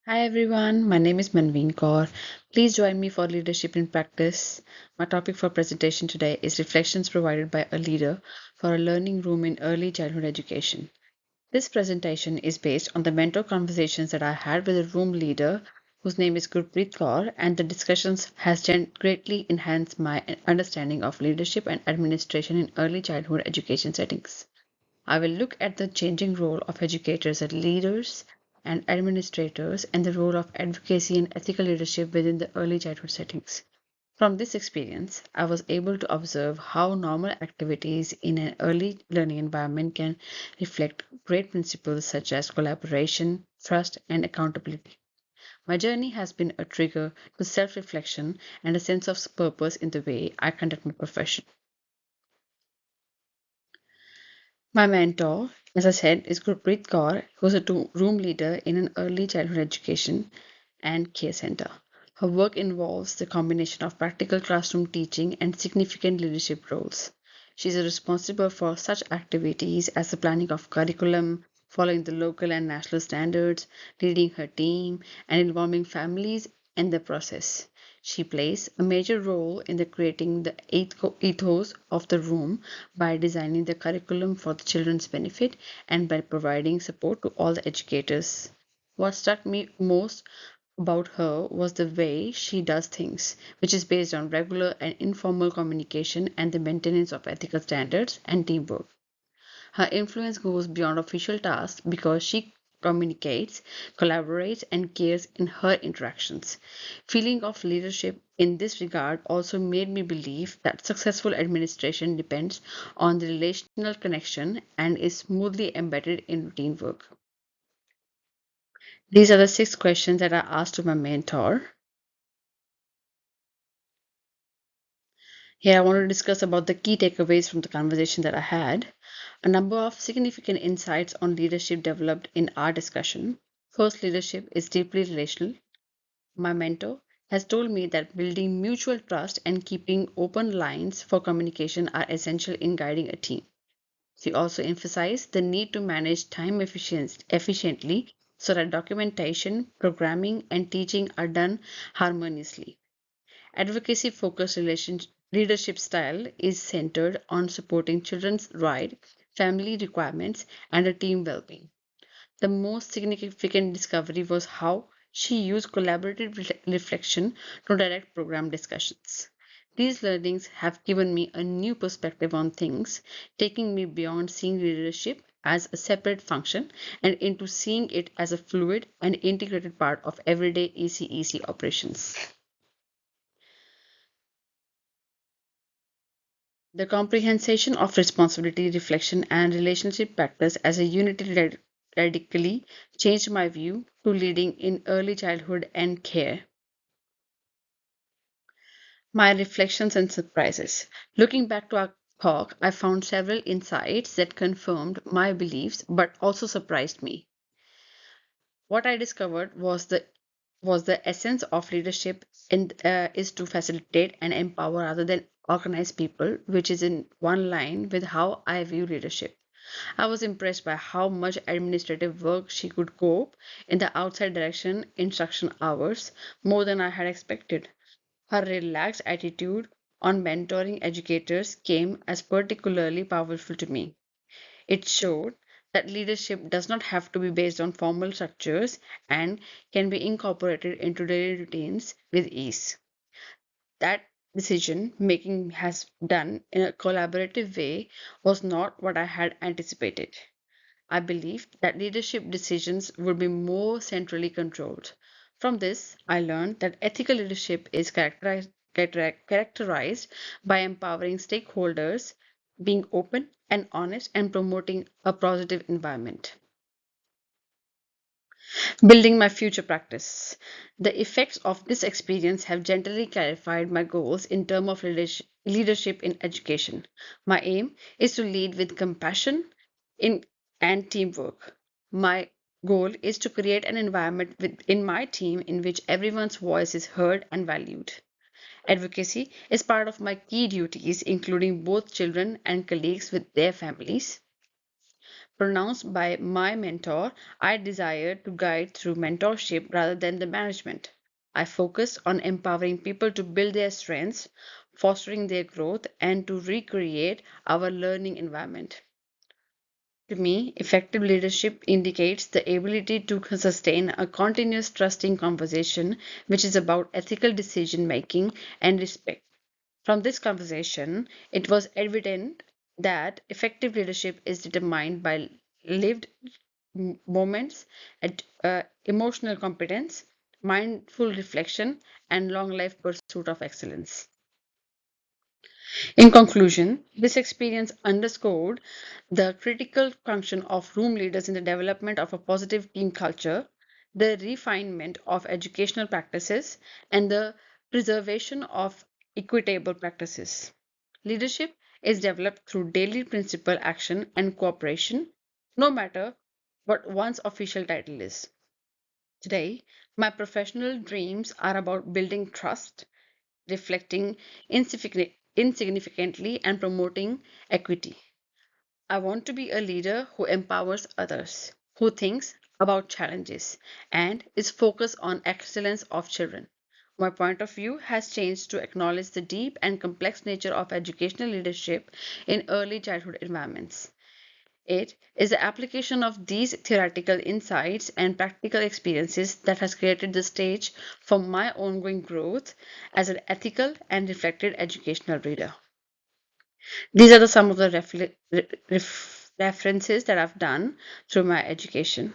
Hi everyone, my name is Manveen Kaur. Please join me for Leadership in Practice. My topic for presentation today is reflections provided by a leader for a learning room in early childhood education. This presentation is based on the mentor conversations that I had with a room leader whose name is Gurpreet Kaur, and the discussions has greatly enhanced my understanding of leadership and administration in early childhood education settings. I will look at the changing role of educators as leaders and administrators and the role of advocacy and ethical leadership within the early childhood settings. From this experience, I was able to observe how normal activities in an early learning environment can reflect great principles such as collaboration, trust, and accountability. My journey has been a trigger to self reflection and a sense of purpose in the way I conduct my profession. My mentor, as I said, is Gurpreet Kaur, who's a room leader in an early childhood education and care center. Her work involves the combination of practical classroom teaching and significant leadership roles. She is responsible for such activities as the planning of curriculum, following the local and national standards, leading her team, and involving families in the process. She plays a major role in the creating the ethos of the room by designing the curriculum for the children's benefit and by providing support to all the educators. What struck me most about her was the way she does things, which is based on regular and informal communication and the maintenance of ethical standards and teamwork. Her influence goes beyond official tasks because she communicates, collaborates, and cares in her interactions. Feeling of leadership in this regard also made me believe that successful administration depends on the relational connection and is smoothly embedded in routine work. These are the six questions that I asked to my mentor. Here, I want to discuss about the key takeaways from the conversation that I had. A number of significant insights on leadership developed in our discussion. First, leadership is deeply relational. My mentor has told me that building mutual trust and keeping open lines for communication are essential in guiding a team. She also emphasized the need to manage time efficiently so that documentation, programming, and teaching are done harmoniously. Advocacy focused leadership style is centered on supporting children's rights, family requirements, and a team well being. The most significant discovery was how she used collaborative reflection to direct program discussions. These learnings have given me a new perspective on things, taking me beyond seeing leadership as a separate function and into seeing it as a fluid and integrated part of everyday ECEC operations. The comprehension of responsibility, reflection, and relationship practice as a unity radically changed my view to leading in early childhood and care. My reflections and surprises. Looking back to our talk, I found several insights that confirmed my beliefs but also surprised me. What I discovered was the essence of leadership is to facilitate and empower rather than organize people, which is in one line with how I view leadership. I was impressed by how much administrative work she could cope in the outside direction instruction hours, more than I had expected. Her relaxed attitude on mentoring educators came as particularly powerful to me. It showed that leadership does not have to be based on formal structures and can be incorporated into daily routines with ease. That decision making has done in a collaborative way was not what I had anticipated. I believed that leadership decisions would be more centrally controlled. From this, I learned that ethical leadership is characterized by empowering stakeholders, being open and honest, and promoting a positive environment. Building my future practice. The effects of this experience have gently clarified my goals in terms of leadership in education. My aim is to lead with compassion in, and teamwork. My goal is to create an environment within my team in which everyone's voice is heard and valued. Advocacy is part of my key duties, including both children and colleagues with their families. Pronounced by my mentor, I desire to guide through mentorship rather than the management. I focus on empowering people to build their strengths, fostering their growth, and to recreate our learning environment. To me, effective leadership indicates the ability to sustain a continuous trusting conversation, which is about ethical decision making and respect. From this conversation, it was evident that effective leadership is determined by lived moments, emotional competence, mindful reflection, and long life pursuit of excellence. In conclusion, this experience underscored the critical function of room leaders in the development of a positive team culture, the refinement of educational practices, and the preservation of equitable practices. Leadership is developed through daily principle action and cooperation, no matter what one's official title is. Today, my professional dreams are about building trust, reflecting insignificantly, and promoting equity. I want to be a leader who empowers others, who thinks about challenges, and is focused on excellence of children. My point of view has changed to acknowledge the deep and complex nature of educational leadership in early childhood environments. It is the application of these theoretical insights and practical experiences that has created the stage for my ongoing growth as an ethical and reflected educational leader. These are some of the references that I've done through my education.